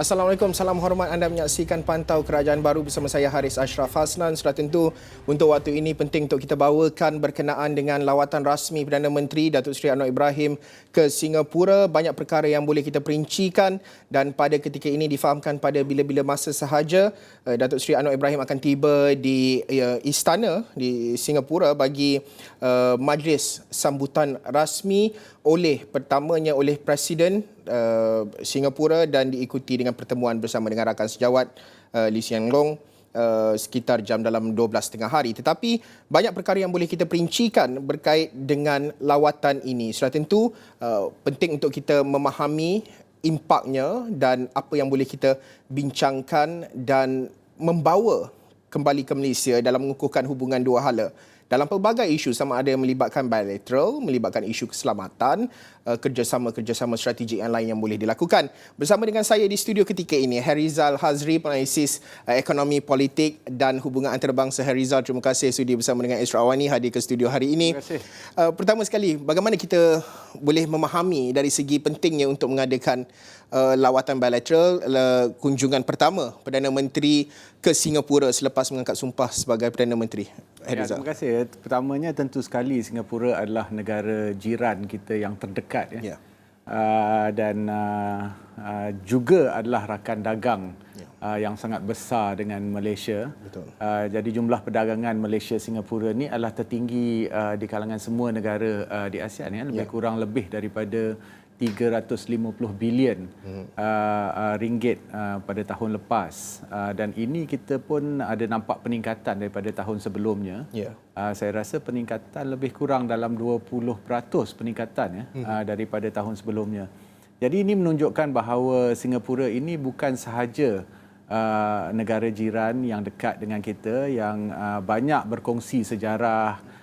Assalamualaikum, salam hormat. Anda menyaksikan Pantau Kerajaan Baru bersama saya Haris Ashraf Hasnan. Sudah tentu untuk waktu ini penting untuk kita bawakan berkenaan dengan lawatan rasmi Perdana Menteri Datuk Seri Anwar Ibrahim ke Singapura. Banyak perkara yang boleh kita perincikan dan pada ketika ini difahamkan pada bila-bila masa sahaja Datuk Seri Anwar Ibrahim akan tiba di istana di Singapura bagi majlis sambutan rasmi pertamanya oleh Presiden Singapura dan diikuti dengan pertemuan bersama dengan rakan sejawat Lee Hsien Loong sekitar jam dalam 12.30 hari. Tetapi banyak perkara yang boleh kita perincikan berkait dengan lawatan ini. Sudah tentu penting untuk kita memahami impaknya dan apa yang boleh kita bincangkan dan membawa kembali ke Malaysia dalam mengukuhkan hubungan dua hala. Dalam pelbagai isu, sama ada yang melibatkan bilateral, melibatkan isu keselamatan, kerjasama strategik yang lain yang boleh dilakukan. Bersama dengan saya di studio ketika ini, Harizal Hazri, penanalisis ekonomi politik dan hubungan antarabangsa. Harizal, terima kasih sudi bersama dengan Esra Awani hadir ke studio hari ini. Terima kasih. Pertama sekali, bagaimana kita boleh memahami dari segi pentingnya untuk mengadakan lawatan bilateral, kunjungan pertama Perdana Menteri ke Singapura selepas mengangkat sumpah sebagai Perdana Menteri? Ya, terima kasih. Pertamanya tentu sekali Singapura adalah negara jiran kita yang terdekat. Ya. Dan juga adalah rakan dagang yang sangat besar dengan Malaysia. Betul. Jadi jumlah perdagangan Malaysia-Singapura ni adalah tertinggi di kalangan semua negara di ASEAN. Ya. Kurang lebih daripada 350 bilion ringgit pada tahun lepas, dan ini kita pun ada nampak peningkatan daripada tahun sebelumnya. Saya rasa peningkatan lebih kurang dalam 20% peningkatan daripada tahun sebelumnya. Jadi ini menunjukkan bahawa Singapura ini bukan sahaja negara jiran yang dekat dengan kita, yang banyak berkongsi sejarah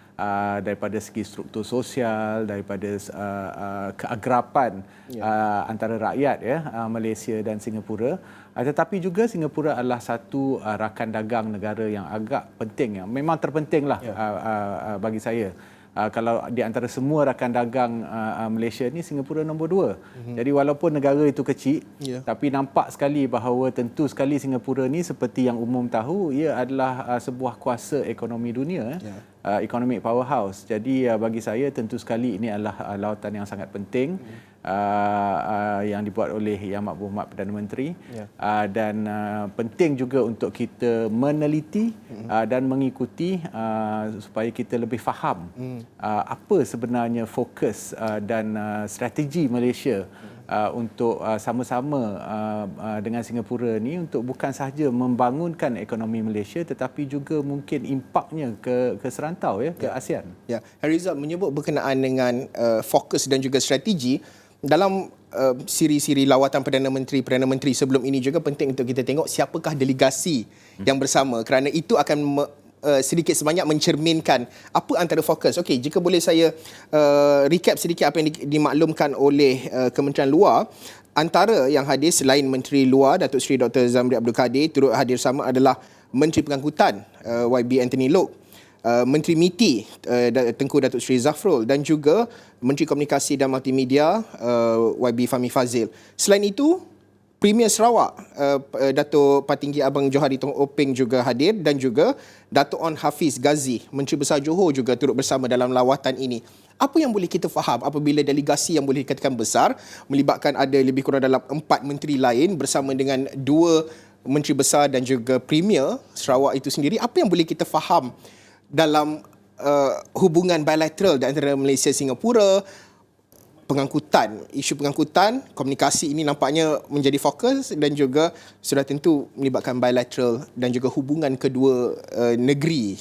daripada segi struktur sosial, daripada keagrapan antara rakyat Malaysia dan Singapura, tetapi juga Singapura adalah satu rakan dagang negara yang agak penting, memang terpentinglah bagi saya. Kalau di antara semua rakan dagang Malaysia ni, Singapura nombor 2. Jadi walaupun negara itu kecil, tapi nampak sekali bahawa tentu sekali Singapura ni seperti yang umum tahu, ia adalah sebuah kuasa ekonomi dunia, economic powerhouse. Jadi bagi saya tentu sekali ini adalah lawatan yang sangat penting yang dibuat oleh Yang Maha Perdana Menteri, dan penting juga untuk kita meneliti dan mengikuti supaya kita lebih faham apa sebenarnya fokus dan strategi Malaysia untuk sama-sama dengan Singapura ni untuk bukan sahaja membangunkan ekonomi Malaysia, tetapi juga mungkin impaknya ke serantau ke ASEAN. Harizal menyebut berkenaan dengan fokus dan juga strategi dalam siri-siri lawatan Perdana Menteri sebelum ini. Juga penting untuk kita tengok siapakah delegasi yang bersama, kerana itu akan sedikit sebanyak mencerminkan apa antara fokus. Okey, jika boleh saya recap sedikit apa yang dimaklumkan oleh Kementerian Luar. Antara yang hadir selain Menteri Luar Datuk Seri Dr. Zamri Abdul Kadir, turut hadir sama adalah Menteri Pengangkutan YB Anthony Loke, Menteri MITI Tengku Datuk Seri Zafrul, dan juga Menteri Komunikasi dan Multimedia YB Fahmi Fazil. Selain itu, Premier Sarawak Datuk Patinggi Abang Johari Tong Openg juga hadir, dan juga Datuk On Hafiz Ghazi, Menteri Besar Johor, juga turut bersama dalam lawatan ini. Apa yang boleh kita faham apabila delegasi yang boleh dikatakan besar melibatkan ada lebih kurang dalam 4 menteri lain bersama dengan 2 menteri besar dan juga Premier Sarawak itu sendiri? Apa yang boleh kita faham dalam hubungan bilateral di antara Malaysia Singapura? Pengangkutan, isu pengangkutan, komunikasi ini nampaknya menjadi fokus, dan juga sudah tentu melibatkan bilateral dan juga hubungan kedua negeri,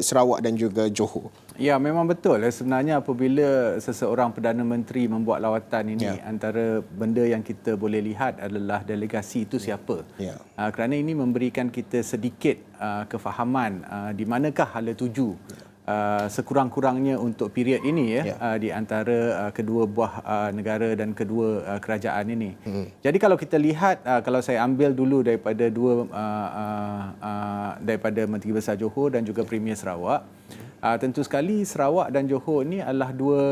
Sarawak dan juga Johor. Ya, memang betul. Sebenarnya apabila seseorang Perdana Menteri membuat lawatan ini, antara benda yang kita boleh lihat adalah delegasi itu siapa. Kerana ini memberikan kita sedikit kefahaman di manakah hala tuju sekurang-kurangnya untuk period ini di antara kedua buah negara dan kedua kerajaan ini. Jadi kalau kita lihat, kalau saya ambil dulu daripada daripada Menteri Besar Johor dan juga Premier Sarawak, tentu sekali Sarawak dan Johor ini adalah dua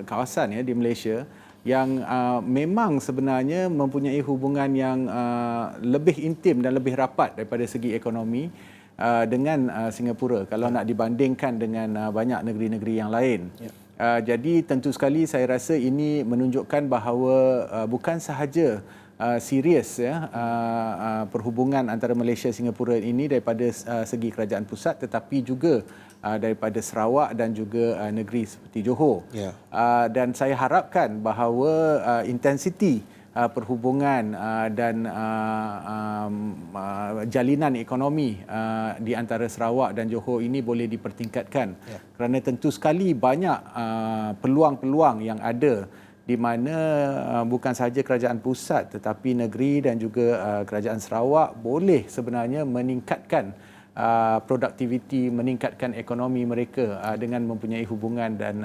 kawasan di Malaysia yang memang sebenarnya mempunyai hubungan yang lebih intim dan lebih rapat daripada segi ekonomi dengan Singapura kalau nak dibandingkan dengan banyak negeri-negeri yang lain. Jadi tentu sekali saya rasa ini menunjukkan bahawa bukan sahaja serius perhubungan antara Malaysia dan Singapura ini daripada segi kerajaan pusat, tetapi juga daripada Sarawak dan juga negeri seperti Johor. Dan saya harapkan bahawa intensiti perhubungan dan jalinan ekonomi di antara Sarawak dan Johor ini boleh dipertingkatkan. Kerana tentu sekali banyak peluang-peluang yang ada di mana bukan sahaja kerajaan pusat tetapi negeri dan juga kerajaan Sarawak boleh sebenarnya meningkatkan produktiviti, meningkatkan ekonomi mereka dengan mempunyai hubungan dan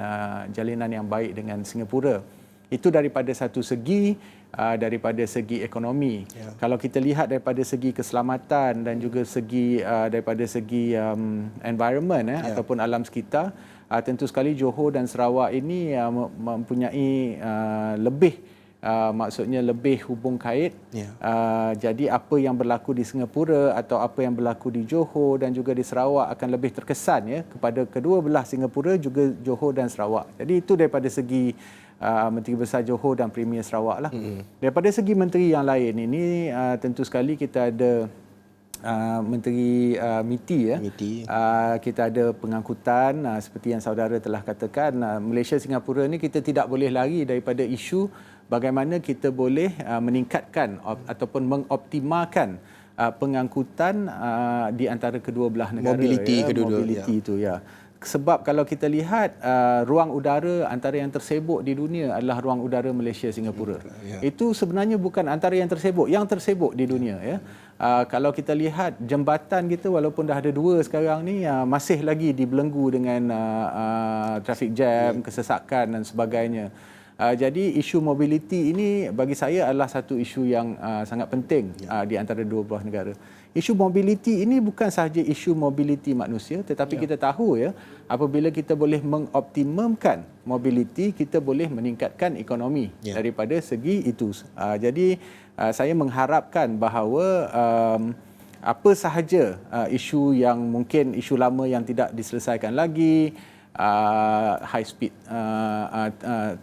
jalinan yang baik dengan Singapura. Itu daripada satu segi, daripada segi ekonomi. Kalau kita lihat daripada segi keselamatan dan juga daripada segi environment ataupun alam sekitar, tentu sekali Johor dan Sarawak ini mempunyai maksudnya lebih hubung kait. Jadi apa yang berlaku di Singapura atau apa yang berlaku di Johor dan juga di Sarawak akan lebih terkesan kepada kedua belah Singapura juga Johor dan Sarawak. Jadi itu daripada segi Menteri Besar Johor dan Premier Sarawak lah. Daripada segi menteri yang lain ini tentu sekali kita ada Menteri MITI kita ada pengangkutan seperti yang saudara telah katakan. Malaysia Singapura ni kita tidak boleh lari daripada isu bagaimana kita boleh meningkatkan ataupun mengoptimalkan pengangkutan di antara kedua belah negara. Mobiliti kedua-dua. Mobiliti itu sebab kalau kita lihat ruang udara antara yang tersibuk di dunia adalah ruang udara Malaysia Singapura. Itu sebenarnya bukan antara yang tersibuk di dunia kalau kita lihat jambatan kita walaupun dah ada 2 sekarang ni masih lagi dibelenggu dengan traffic jam, kesesakan dan sebagainya. Jadi isu mobiliti ini bagi saya adalah satu isu yang sangat penting di antara dua belah negara. Isu mobiliti ini bukan sahaja isu mobiliti manusia, tetapi kita tahu apabila kita boleh mengoptimumkan mobiliti, kita boleh meningkatkan ekonomi daripada segi itu. Jadi saya mengharapkan bahawa apa sahaja isu yang mungkin isu lama yang tidak diselesaikan lagi, high speed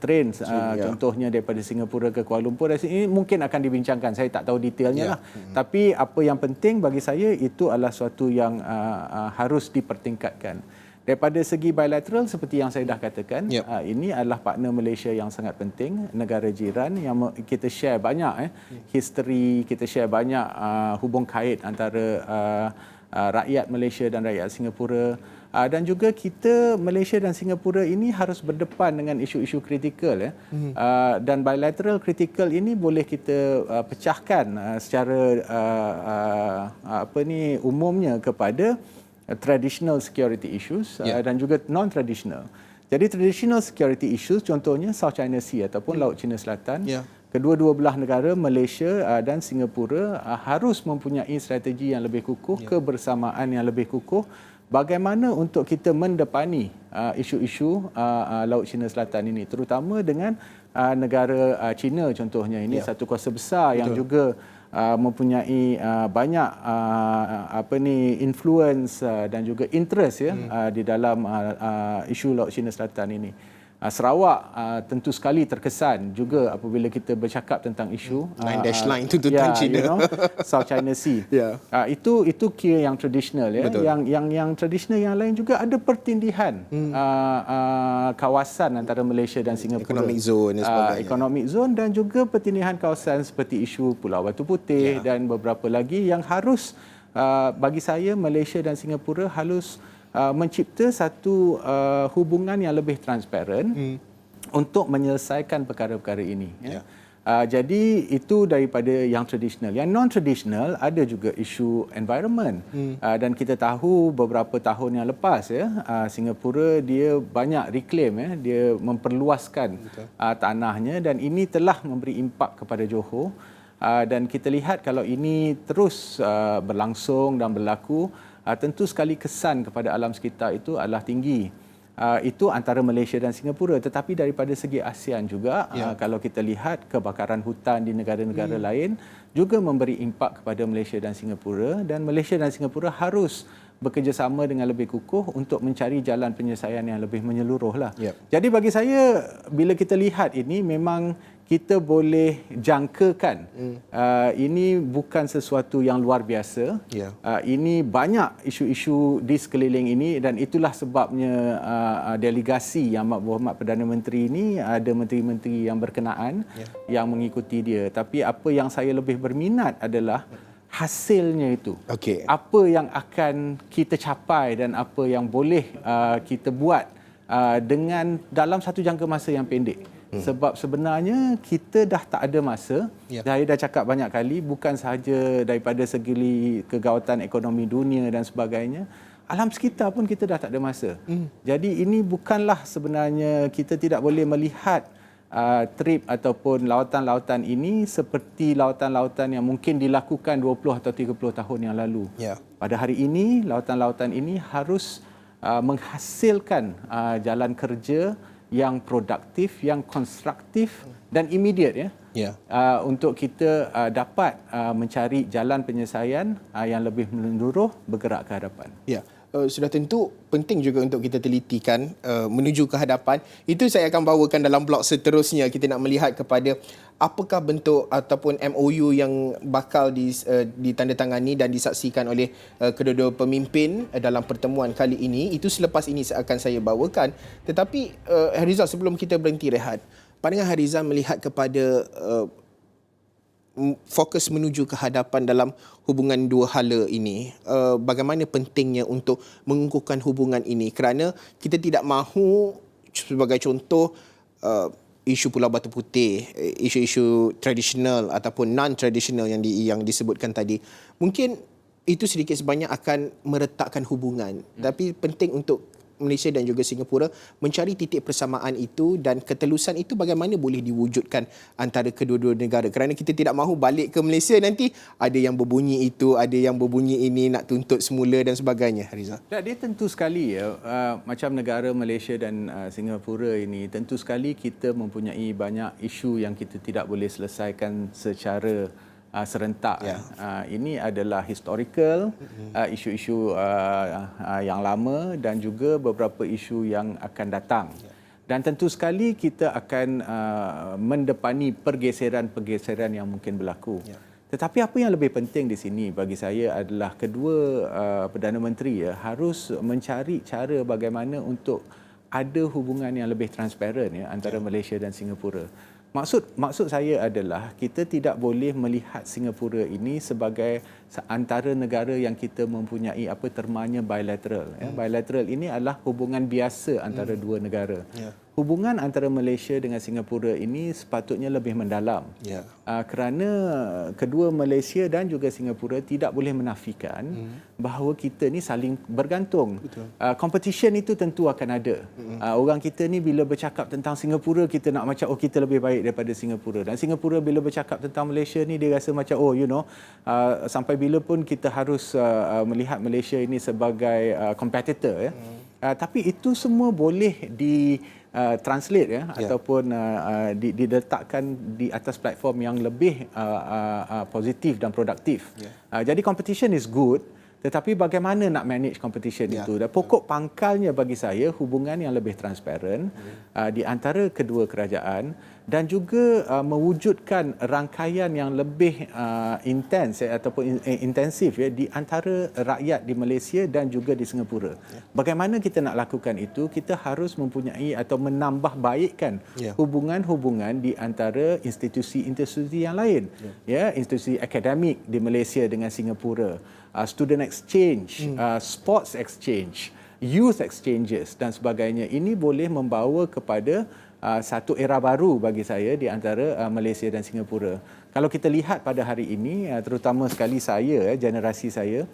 train contohnya daripada Singapura ke Kuala Lumpur, ini mungkin akan dibincangkan, saya tak tahu detailnya lah. Tapi apa yang penting bagi saya itu adalah suatu yang harus dipertingkatkan. Daripada segi bilateral seperti yang saya dah katakan, ini adalah partner Malaysia yang sangat penting, negara jiran yang kita share banyak history, kita share banyak hubung kait antara rakyat Malaysia dan rakyat Singapura. Dan juga kita, Malaysia dan Singapura ini harus berdepan dengan isu-isu kritikal. Dan bilateral kritikal ini boleh kita pecahkan secara umumnya kepada traditional security issues dan juga non-traditional. Jadi traditional security issues contohnya South China Sea ataupun Laut Cina Selatan. Kedua-dua belah negara, Malaysia dan Singapura harus mempunyai strategi yang lebih kukuh, kebersamaan yang lebih kukuh. Bagaimana untuk kita mendepani isu-isu Laut Cina Selatan ini, terutama dengan negara China contohnya. Ini satu kuasa besar yang juga mempunyai banyak influence dan juga interest di dalam isu Laut Cina Selatan ini. Sarawak tentu sekali terkesan juga apabila kita bercakap tentang isu Nine Dash Line tuntutan China, South China Sea. Itu kira yang tradisional yang tradisional yang lain juga ada pertindihan kawasan antara Malaysia dan Singapura, economic zone dan sebagainya. Economic zone dan juga pertindihan kawasan seperti isu Pulau Batu Putih dan beberapa lagi yang harus bagi saya Malaysia dan Singapura harus mencipta satu hubungan yang lebih transparan untuk menyelesaikan perkara-perkara ini. Jadi itu daripada yang tradisional. Yang non-tradisional ada juga isu environment. Dan kita tahu beberapa tahun yang lepas Singapura dia banyak reclaim, dia memperluaskan tanahnya dan ini telah memberi impak kepada Johor. Dan kita lihat kalau ini terus berlangsung dan berlaku, tentu sekali kesan kepada alam sekitar itu adalah tinggi. Itu antara Malaysia dan Singapura. Tetapi daripada segi ASEAN juga, kalau kita lihat kebakaran hutan di negara-negara lain juga memberi impak kepada Malaysia dan Singapura, dan Malaysia dan Singapura harus bekerjasama dengan lebih kukuh untuk mencari jalan penyelesaian yang lebih menyeluruh lah. Jadi bagi saya, bila kita lihat ini, memang kita boleh jangkakan ini bukan sesuatu yang luar biasa. Ini banyak isu-isu di sekeliling ini, dan itulah sebabnya delegasi Yang Berhormat Perdana Menteri ini ada menteri-menteri yang berkenaan yang mengikuti dia. Tapi apa yang saya lebih berminat adalah hasilnya itu. Apa yang akan kita capai dan apa yang boleh kita buat dengan dalam satu jangka masa yang pendek. Sebab sebenarnya kita dah tak ada masa. Saya dah cakap banyak kali, bukan sahaja daripada segi kegawatan ekonomi dunia dan sebagainya, alam sekitar pun kita dah tak ada masa. Jadi ini bukanlah sebenarnya, kita tidak boleh melihat trip ataupun lautan-lautan ini seperti lautan-lautan yang mungkin dilakukan 20 atau 30 tahun yang lalu. Pada hari ini, lautan-lautan ini harus menghasilkan jalan kerja yang produktif, yang konstruktif dan immediate untuk kita dapat mencari jalan penyelesaian yang lebih menyeluruh, bergerak ke hadapan. Sudah tentu penting juga untuk kita telitikan menuju ke hadapan. Itu saya akan bawakan dalam blok seterusnya. Kita nak melihat kepada apakah bentuk ataupun MOU yang bakal ditandatangani dan disaksikan oleh kedua-dua pemimpin dalam pertemuan kali ini. Itu selepas ini akan saya bawakan. Tetapi Harizal, sebelum kita berhenti rehat, pandangan Harizal melihat kepada fokus menuju ke hadapan dalam hubungan dua hala ini, bagaimana pentingnya untuk mengukuhkan hubungan ini, kerana kita tidak mahu, sebagai contoh, isu Pulau Batu Putih, isu-isu tradisional ataupun non-tradisional yang disebutkan tadi, mungkin itu sedikit sebanyak akan meretakkan hubungan. Tapi penting untuk Malaysia dan juga Singapura mencari titik persamaan itu, dan ketelusan itu bagaimana boleh diwujudkan antara kedua-dua negara, kerana kita tidak mahu balik ke Malaysia nanti ada yang berbunyi itu, ada yang berbunyi ini, nak tuntut semula dan sebagainya. Harizal, dia tentu sekali macam negara Malaysia dan Singapura ini, tentu sekali kita mempunyai banyak isu yang kita tidak boleh selesaikan secara serentak. Ini adalah historical, isu-isu yang lama dan juga beberapa isu yang akan datang. Dan tentu sekali kita akan mendepani pergeseran-pergeseran yang mungkin berlaku. Tetapi apa yang lebih penting di sini bagi saya adalah kedua Perdana Menteri harus mencari cara bagaimana untuk ada hubungan yang lebih transparan antara Malaysia dan Singapura. Maksud saya adalah kita tidak boleh melihat Singapura ini sebagai antara negara yang kita mempunyai termanya bilateral. Bilateral ini adalah hubungan biasa antara dua negara. Hubungan antara Malaysia dengan Singapura ini sepatutnya lebih mendalam. Kerana kedua Malaysia dan juga Singapura tidak boleh menafikan bahawa kita ni saling bergantung. Competition itu tentu akan ada. Orang kita ni bila bercakap tentang Singapura, kita nak macam kita lebih baik daripada Singapura. Dan Singapura bila bercakap tentang Malaysia ni, dia rasa macam sampai bila pun kita harus melihat Malaysia ini sebagai competitor. Tapi itu semua boleh translate ataupun diletakkan di atas platform yang lebih positif dan produktif. Jadi competition is good, tetapi bagaimana nak manage competition itu? Dan pokok pangkalnya bagi saya hubungan yang lebih transparan di antara kedua kerajaan, dan juga mewujudkan rangkaian yang lebih intensif di antara rakyat di Malaysia dan juga di Singapura. Bagaimana kita nak lakukan itu? Kita harus mempunyai atau menambah baikkan hubungan-hubungan di antara institusi-institusi yang lain. Institusi akademik di Malaysia dengan Singapura, student exchange, sports exchange, youth exchanges dan sebagainya. Ini boleh membawa kepada satu era baru bagi saya di antara Malaysia dan Singapura. Kalau kita lihat pada hari ini, terutama sekali saya, generasi saya,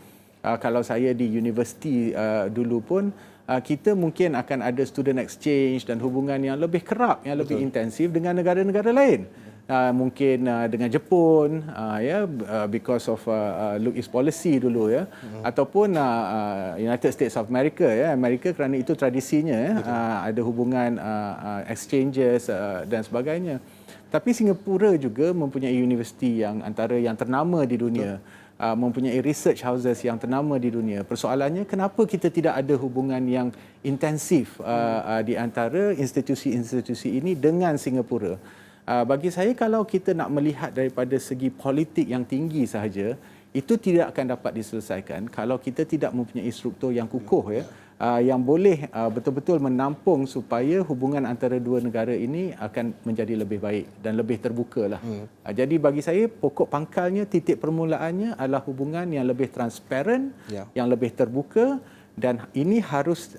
kalau saya di universiti dulu pun, kita mungkin akan ada student exchange dan hubungan yang lebih kerap, yang lebih intensif dengan negara-negara lain. mungkin dengan Jepun because of look east policy dulu ataupun United States of America Amerika kerana itu tradisinya ada hubungan exchanges dan sebagainya. Tapi Singapura juga mempunyai universiti yang antara yang ternama di dunia. Mempunyai research houses yang ternama di dunia. Persoalannya kenapa kita tidak ada hubungan yang intensif di antara institusi-institusi ini dengan Singapura. Bagi saya kalau kita nak melihat daripada segi politik yang tinggi sahaja, itu tidak akan dapat diselesaikan kalau kita tidak mempunyai struktur yang kukuh yang boleh betul-betul menampung supaya hubungan antara dua negara ini akan menjadi lebih baik dan lebih terbuka lah. Jadi bagi saya pokok pangkalnya, titik permulaannya adalah hubungan yang lebih transparent, yang lebih terbuka, dan ini harus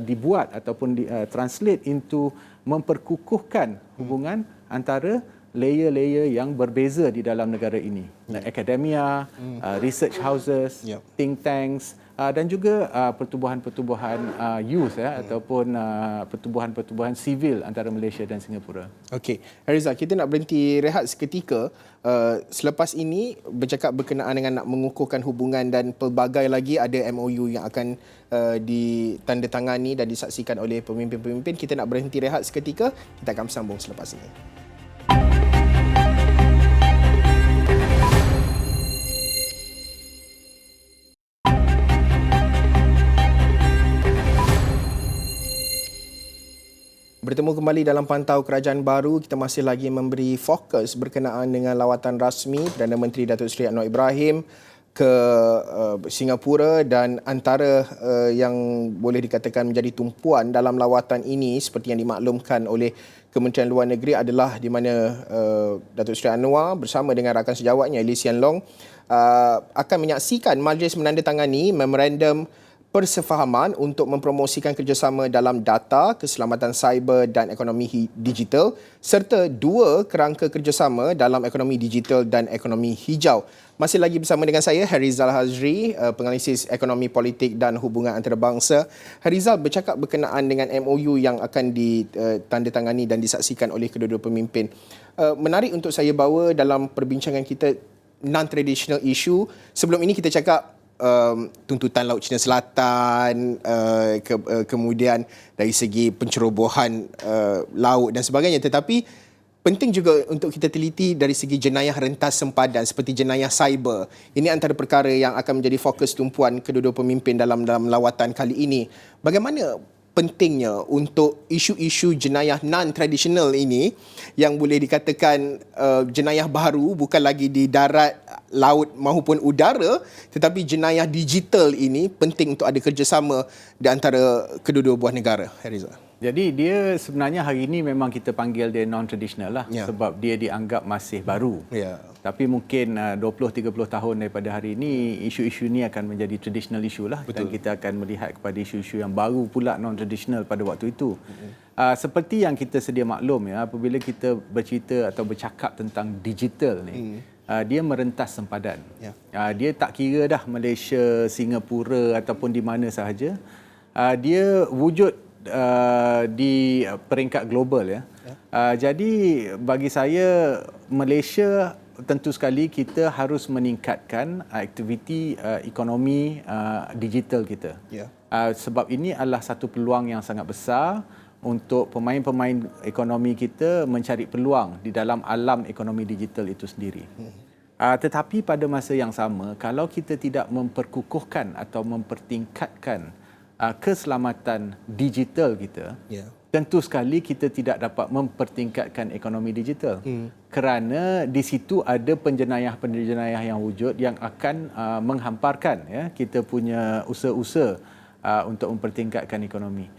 dibuat ataupun translate into memperkukuhkan hubungan antara layer-layer yang berbeza di dalam negara ini. Akademia, research houses, think tanks, dan juga pertubuhan-pertubuhan youth ataupun pertubuhan-pertubuhan sivil antara Malaysia dan Singapura. Okey, Harizal, kita nak berhenti rehat seketika. Selepas ini bercakap berkenaan dengan nak mengukuhkan hubungan dan pelbagai lagi ada MOU yang akan ditandatangani dan disaksikan oleh pemimpin-pemimpin. Kita nak berhenti rehat seketika. Kita akan bersambung selepas ini. Bertemu kembali dalam Pantau Kerajaan Baru. Kita masih lagi memberi fokus berkenaan dengan lawatan rasmi Perdana Menteri Datuk Seri Anwar Ibrahim ke Singapura, dan antara yang boleh dikatakan menjadi tumpuan dalam lawatan ini seperti yang dimaklumkan oleh Kementerian Luar Negeri adalah di mana Datuk Seri Anwar bersama dengan rakan sejawatnya Lee Hsien Loong akan menyaksikan majlis menandatangani memorandum persefahaman untuk mempromosikan kerjasama dalam data, keselamatan cyber dan ekonomi digital, serta 2 kerangka kerjasama dalam ekonomi digital dan ekonomi hijau. Masih lagi bersama dengan saya, Harizal Hazri, penganalisis ekonomi politik dan hubungan antarabangsa. Harizal, bercakap berkenaan dengan MOU yang akan ditandatangani dan disaksikan oleh kedua-dua pemimpin. Menarik untuk saya bawa dalam perbincangan kita non-traditional issue. Sebelum ini kita cakap tuntutan Laut Cina Selatan, kemudian dari segi pencerobohan laut dan sebagainya. Tetapi penting juga untuk kita teliti dari segi jenayah rentas sempadan seperti jenayah cyber. Ini antara perkara yang akan menjadi fokus tumpuan kedua-dua pemimpin dalam lawatan kali ini. Bagaimana pentingnya untuk isu-isu jenayah non-tradisional ini yang boleh dikatakan jenayah baru, bukan lagi di darat, laut maupun udara, tetapi jenayah digital ini penting untuk ada kerjasama di antara kedua-dua buah negara. Harizal. Jadi dia sebenarnya hari ini memang kita panggil dia non-traditional lah, sebab dia dianggap masih baru. Tapi mungkin 20-30 tahun daripada hari ini, isu-isu ini akan menjadi traditional issue lah. Dan kita akan melihat kepada isu-isu yang baru pula non-traditional pada waktu itu. Seperti yang kita sedia maklum, apabila kita bercerita atau bercakap tentang digital ni, dia merentas sempadan. Dia tak kira dah Malaysia, Singapura ataupun di mana sahaja. Dia wujud di peringkat global. Jadi bagi saya, Malaysia tentu sekali kita harus meningkatkan aktiviti ekonomi digital kita. Sebab ini adalah satu peluang yang sangat besar untuk pemain-pemain ekonomi kita mencari peluang di dalam alam ekonomi digital itu sendiri. Tetapi pada masa yang sama, kalau kita tidak memperkukuhkan atau mempertingkatkan keselamatan digital kita, tentu sekali kita tidak dapat mempertingkatkan ekonomi digital. Kerana di situ ada penjenayah-penjenayah yang wujud yang akan menghamparkan kita punya usaha-usaha untuk mempertingkatkan ekonomi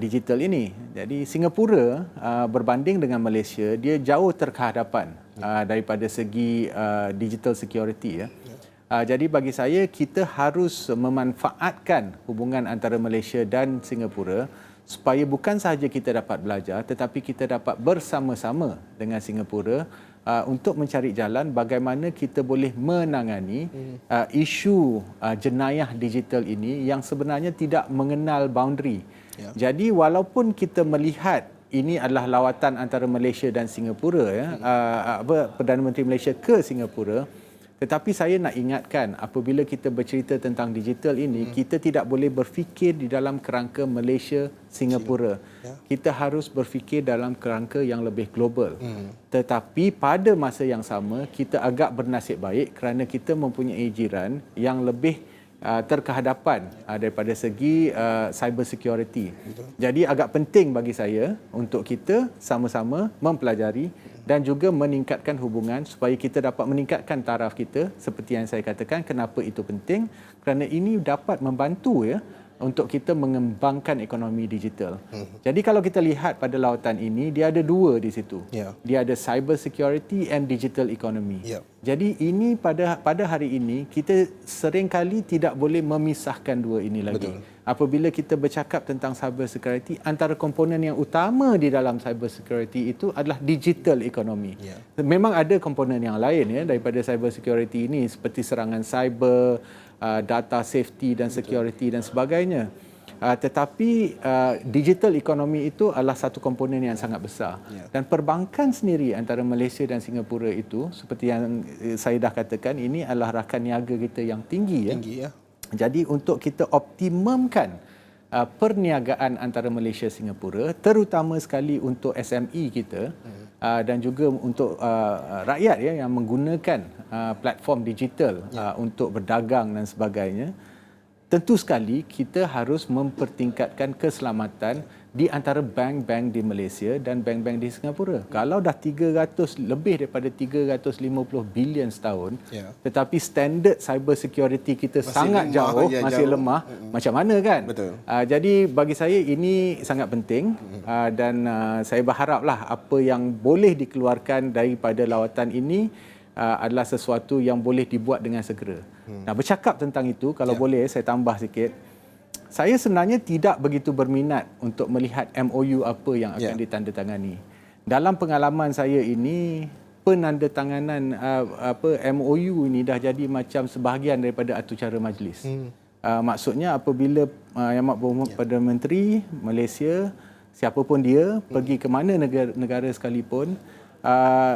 digital ini. Jadi Singapura berbanding dengan Malaysia, dia jauh terkehadapan daripada segi digital security. Jadi bagi saya, kita harus memanfaatkan hubungan antara Malaysia dan Singapura supaya bukan sahaja kita dapat belajar, tetapi kita dapat bersama-sama dengan Singapura untuk mencari jalan bagaimana kita boleh menangani isu jenayah digital ini yang sebenarnya tidak mengenal boundary. Jadi walaupun kita melihat ini adalah lawatan antara Malaysia dan Singapura ya. Perdana Menteri Malaysia ke Singapura. Tetapi saya nak ingatkan, apabila kita bercerita tentang digital ini, kita tidak boleh berfikir di dalam kerangka Malaysia, Singapura. Kita harus berfikir dalam kerangka yang lebih global. Tetapi pada masa yang sama, kita agak bernasib baik kerana kita mempunyai jiran yang lebih terkehadapan daripada segi cyber security. Jadi agak penting bagi saya untuk kita sama-sama mempelajari dan juga meningkatkan hubungan supaya kita dapat meningkatkan taraf kita. Seperti yang saya katakan, kenapa itu penting? Kerana ini dapat membantu ya untuk kita mengembangkan ekonomi digital. Jadi kalau kita lihat pada lawatan ini, dia ada dua di situ. Dia ada cyber security and digital economy. Jadi ini pada hari ini kita seringkali tidak boleh memisahkan dua ini lagi. Apabila kita bercakap tentang cyber security, antara komponen yang utama di dalam cyber security itu adalah digital economy. Memang ada komponen yang lain ya daripada cyber security ini, seperti serangan cyber, data safety dan security dan sebagainya. Tetapi digital economy itu adalah satu komponen yang sangat besar. Dan perbankan sendiri antara Malaysia dan Singapura itu, seperti yang saya dah katakan, ini adalah rakan niaga kita yang tinggi. Jadi untuk kita optimumkan perniagaan antara Malaysia dan Singapura, terutama sekali untuk SME kita dan juga untuk rakyat ya yang menggunakan platform digital untuk berdagang dan sebagainya, tentu sekali kita harus mempertingkatkan keselamatan di antara bank-bank di Malaysia dan bank-bank di Singapura. Kalau dah lebih daripada 350 bilion setahun, tetapi standard cyber security kita masih sangat jauh, masih lemah, macam mana kan? Jadi bagi saya ini sangat penting dan saya berharaplah apa yang boleh dikeluarkan daripada lawatan ini adalah sesuatu yang boleh dibuat dengan segera. Nah, bercakap tentang itu, kalau boleh saya tambah sikit. Saya sebenarnya tidak begitu berminat untuk melihat MOU apa yang akan ditandatangani. Dalam pengalaman saya ini, penandatanganan MOU ini dah jadi macam sebahagian daripada atur cara majlis. Maksudnya apabila Yang Amat Berhormat Perdana Menteri Malaysia, siapapun dia, pergi ke mana negara sekalipun,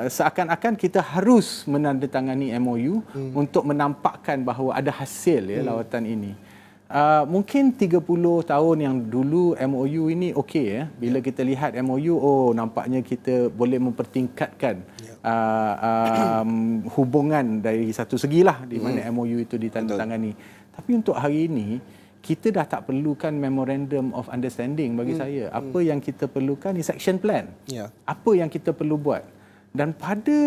seakan-akan kita harus menandatangani MOU untuk menampakkan bahawa ada hasil lawatan ini. Mungkin 30 tahun yang dulu MOU ini okey ya. Bila kita lihat MOU, nampaknya kita boleh mempertingkatkan hubungan dari satu segilah di mana MOU itu ditandatangani. Tapi untuk hari ini kita dah tak perlukan memorandum of understanding bagi saya. Apa yang kita perlukan is action plan. Apa yang kita perlu buat. Dan pada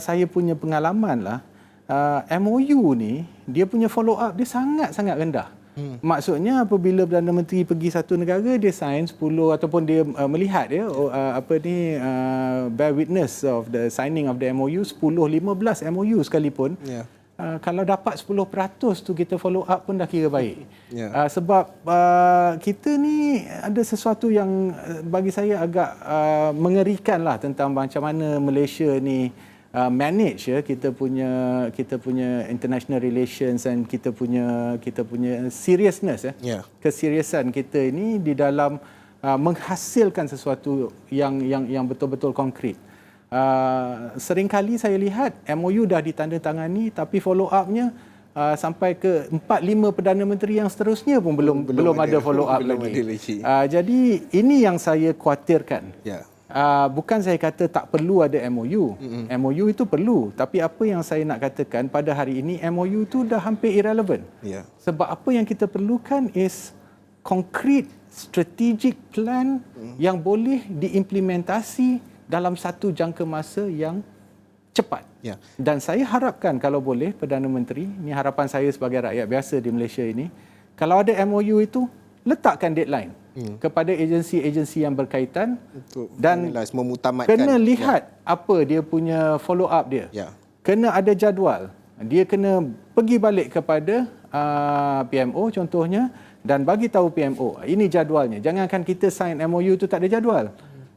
saya punya pengalaman lah, MOU ni dia punya follow up dia sangat-sangat rendah. Maksudnya apabila Perdana Menteri pergi satu negara, dia sign 10 ataupun dia melihat bear witness of the signing of the MOU, 10-15 MOU sekalipun. Kalau dapat 10% tu kita follow up pun dah kira baik. Sebab kita ni ada sesuatu yang bagi saya agak mengerikan lah tentang macam mana Malaysia ni manage kita punya international relations dan kita punya seriousness keseriusan kita ini di dalam menghasilkan sesuatu yang betul-betul konkret. Seringkali saya lihat MOU dah ditandatangani tapi follow up-nya sampai ke 4-5 Perdana Menteri yang seterusnya pun belum ada follow up lagi. Jadi ini yang saya khawatirkan. Bukan saya kata tak perlu ada MOU. MOU itu perlu. Tapi apa yang saya nak katakan pada hari ini, MOU itu dah hampir irrelevant. Sebab apa yang kita perlukan is concrete strategic plan yang boleh diimplementasi dalam satu jangka masa yang cepat. Dan saya harapkan kalau boleh Perdana Menteri, ini harapan saya sebagai rakyat biasa di Malaysia ini, kalau ada MOU itu, letakkan deadline kepada agensi-agensi yang berkaitan dan kena lihat apa dia punya follow up dia. Kena ada jadual. Dia kena pergi balik kepada PMO contohnya dan bagi tahu PMO, ini jadualnya. Jangankan kita sign MOU tu tak ada jadual.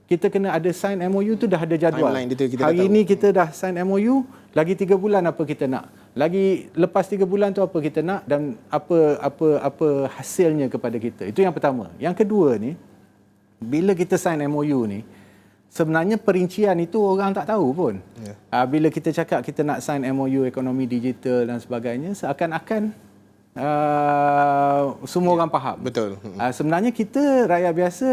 Kita kena ada sign MOU tu dah ada jadual. Hari ini kita dah sign MOU, lagi 3 bulan apa kita nak. Lagi lepas 3 bulan tu apa kita nak dan apa hasilnya kepada kita. Itu yang pertama. Yang kedua ni, bila kita sign MOU ni, sebenarnya perincian itu orang tak tahu pun. Bila kita cakap kita nak sign MOU ekonomi digital dan sebagainya, seakan-akan semua orang faham. Betul. Sebenarnya kita rakyat biasa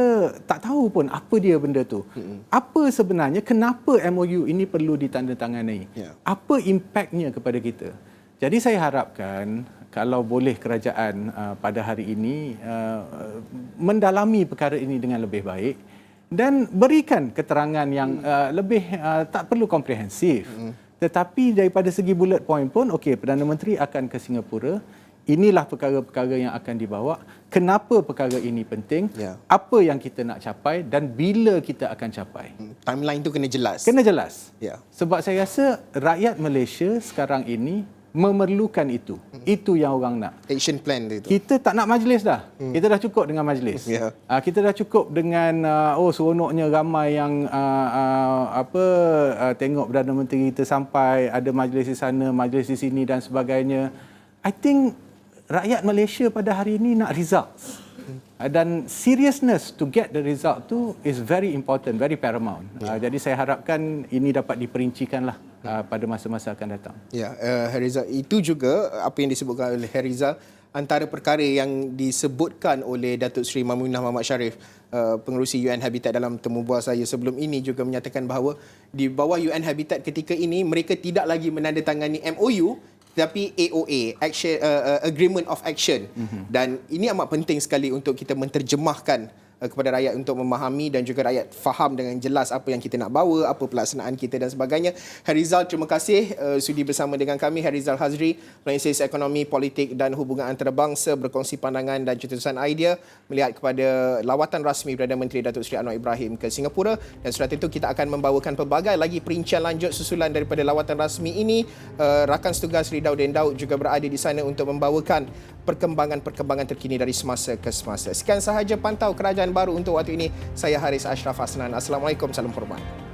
tak tahu pun apa dia benda tu. Apa sebenarnya, kenapa MOU ini perlu ditandatangani? Apa impaknya kepada kita? Jadi saya harapkan kalau boleh kerajaan pada hari ini mendalami perkara ini dengan lebih baik dan berikan keterangan yang lebih tak perlu komprehensif. Tetapi daripada segi bullet point pun, okey, Perdana Menteri akan ke Singapura. Inilah perkara-perkara yang akan dibawa. Kenapa perkara ini penting? Apa yang kita nak capai dan bila kita akan capai? Timeline tu kena jelas. Kena jelas. Sebab saya rasa rakyat Malaysia sekarang ini memerlukan itu. Itu yang orang nak. Action plan itu. Kita tak nak majlis dah. Kita dah cukup dengan majlis. Kita dah cukup dengan seronoknya ramai yang tengok Perdana Menteri kita sampai, ada majlis di sana, majlis di sini dan sebagainya. I think rakyat Malaysia pada hari ini nak results. Dan seriousness to get the result tu is very important, very paramount. Jadi saya harapkan ini dapat diperincikanlah pada masa-masa akan datang. Herizal, itu juga apa yang disebutkan oleh Herizal, antara perkara yang disebutkan oleh Datuk Seri Mamunah Mahmad Sharif, pengerusi UN Habitat, dalam temu bual saya sebelum ini, juga menyatakan bahawa di bawah UN Habitat ketika ini mereka tidak lagi menandatangani MOU tapi AOA, Agreement of Action. Dan ini amat penting sekali untuk kita menterjemahkan kepada rakyat untuk memahami dan juga rakyat faham dengan jelas apa yang kita nak bawa, apa pelaksanaan kita dan sebagainya. Herizal, terima kasih sudi bersama dengan kami. Herizal Hazri, Penganalisis Ekonomi, Politik dan Hubungan Antarabangsa, berkongsi pandangan dan cetusan idea melihat kepada lawatan rasmi Perdana Menteri Datuk Seri Anwar Ibrahim ke Singapura. Dan surat itu kita akan membawakan pelbagai lagi perincian lanjut susulan daripada lawatan rasmi ini. Rakan setugas Ridaudin Daud juga berada di sana untuk membawakan perkembangan-perkembangan terkini dari semasa ke semasa. Sekian sahaja Pantau Kerajaan Baru untuk waktu ini. Saya Haris Ashraf Hasnan. Assalamualaikum, salam hormat.